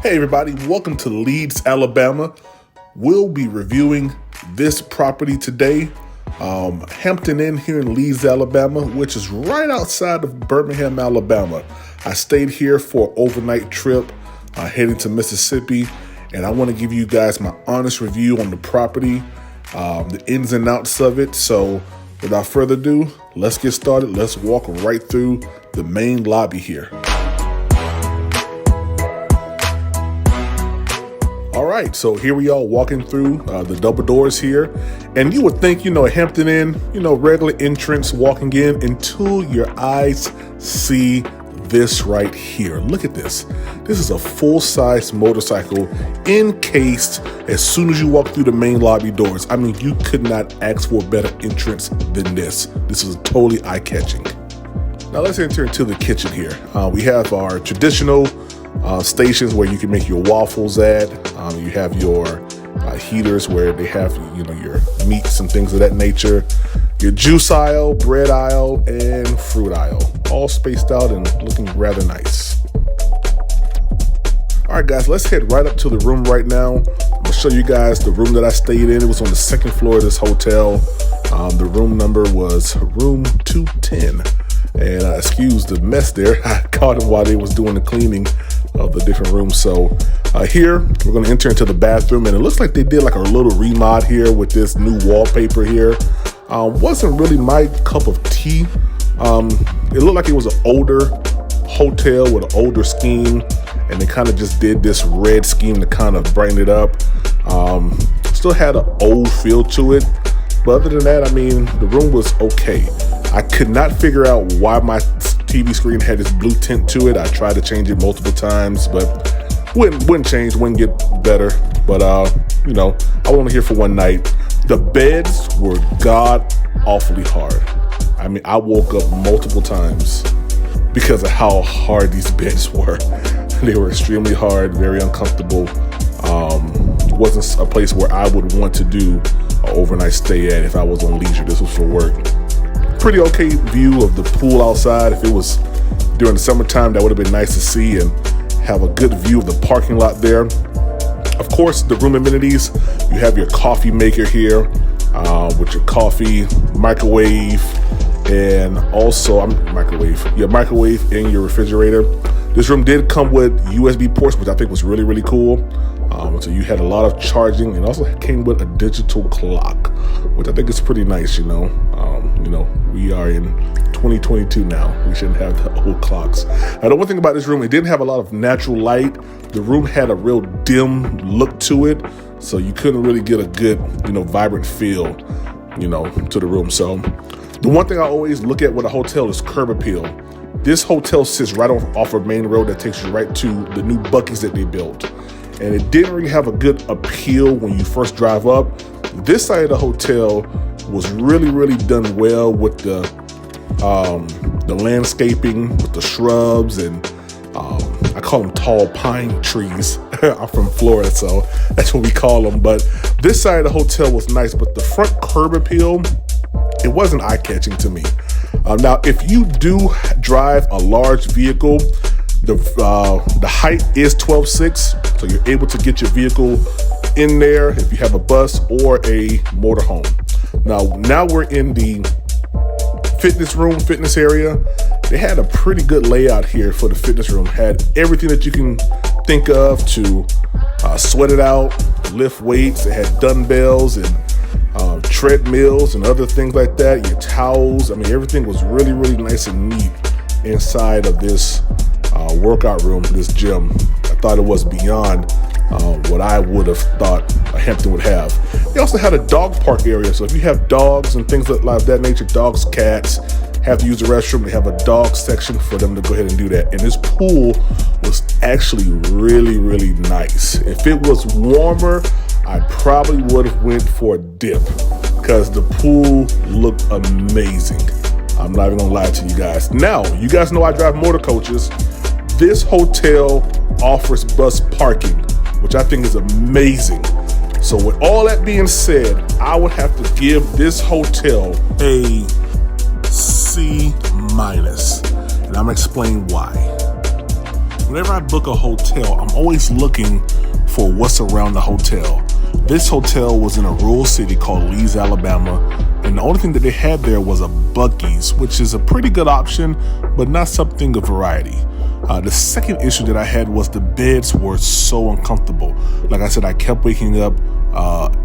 Hey everybody, welcome to Leeds, Alabama. We'll be reviewing this property today, Hampton Inn here in Leeds, Alabama, which is right outside of Birmingham, Alabama. I stayed here for an overnight trip heading to Mississippi, and I want to give you guys my honest review on the property, the ins and outs of it. So without further ado, let's get started. Let's walk right through the main lobby here. All right, so here we are walking through the double doors here, and you would think, a Hampton Inn, regular entrance walking in until your eyes see this right here. Look at this. This is a full-size motorcycle encased as soon as you walk through the main lobby doors. I mean, you could not ask for a better entrance than this. This is totally eye-catching. Now let's enter into the kitchen here. We have our traditional stations where you can make your waffles at. You have your heaters where they have your meats and things of that nature. Your juice aisle, bread aisle, and fruit aisle, all spaced out and looking rather nice. All right, guys, let's head right up to the room right now. I'm gonna show you guys the room that I stayed in. It was on the second floor of this hotel. The room number was room 210. And excuse the mess there. I caught them while they was doing the cleaning of the different rooms. So here we're going to enter into the bathroom, and it looks like they did like a little remod here with this new wallpaper here. Wasn't really my cup of tea. It looked like it was an older hotel with an older scheme, and they kind of just did this red scheme to kind of brighten it up. Still had an old feel to it, but other than that, I mean, the room was okay. I could not figure out why my TV screen had this blue tint to it. I tried to change it multiple times, but wouldn't change, wouldn't get better. But I was only here for one night. The beds were god awfully hard. I mean, I woke up multiple times because of how hard these beds were. They were extremely hard, very uncomfortable. Wasn't a place where I would want to do an overnight stay at if I was on leisure. This was for work. Pretty okay view of the pool outside. If it was during the summertime, that would have been nice to see and have a good view of the parking lot there. Of course, the room amenities, you have your coffee maker here with your coffee, microwave, and also your microwave and your refrigerator. This room did come with USB ports, which I think was really, really cool. So you had a lot of charging, and also came with a digital clock, which I think is pretty nice. We are in 2022 now. We shouldn't have the old clocks. Now, the one thing about this room, it didn't have a lot of natural light. The room had a real dim look to it, so you couldn't really get a good, vibrant feel, to the room. So the one thing I always look at with a hotel is curb appeal. This hotel sits right off a main road that takes you right to the new Buc-ee's that they built. And it didn't really have a good appeal when you first drive up. This side of the hotel was really, really done well with the landscaping, with the shrubs, and I call them tall pine trees. I'm from Florida, so that's what we call them. But this side of the hotel was nice, but the front curb appeal, it wasn't eye-catching to me. Now, if you do drive a large vehicle, the height is 12.6, so you're able to get your vehicle in there if you have a bus or a motorhome. Now we're in the fitness area. They had a pretty good layout here for the fitness room. Had everything that you can think of to sweat it out, lift weights. They had dumbbells and treadmills and other things like that. Your towels. I mean, everything was really, really nice and neat inside of this workout room, this gym. I thought it was beyond what I would have thought a Hampton would have. They also had a dog park area, so if you have dogs and things like that nature, dogs, cats, have to use the restroom, they have a dog section for them to go ahead and do that. And this pool was actually really, really nice. If it was warmer, I probably would have went for a dip because the pool looked amazing. I'm not even gonna lie to you guys. Now, you guys know I drive motor coaches. This hotel offers bus parking, which I think is amazing. So with all that being said, I would have to give this hotel a C-, and I'm gonna explain why. Whenever I book a hotel, I'm always looking for what's around the hotel. This hotel was in a rural city called Leeds, Alabama, and the only thing that they had there was a Buc-ee's, which is a pretty good option, but not something of variety. The second issue that I had was the beds were so uncomfortable. Like I said, I kept waking up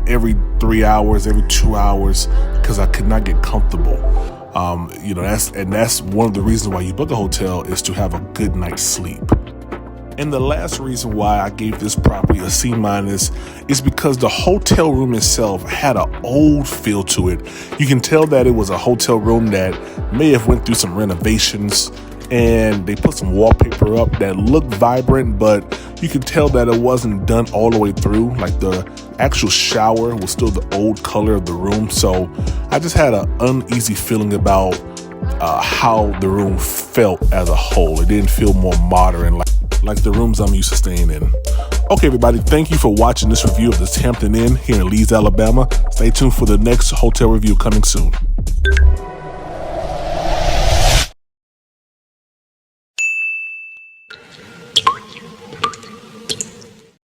every 3 hours, every 2 hours, because I could not get comfortable. That's one of the reasons why you book a hotel, is to have a good night's sleep. And the last reason why I gave this property a C- is because the hotel room itself had an old feel to it. You can tell that it was a hotel room that may have went through some renovations, and they put some wallpaper up that looked vibrant, but you could tell that it wasn't done all the way through. Like the actual shower was still the old color of the room. So I just had an uneasy feeling about how the room felt as a whole. It didn't feel more modern like the rooms I'm used to staying in. Okay, everybody, thank you for watching this review of this Hampton Inn here in Leeds, Alabama. Stay tuned for the next hotel review coming soon.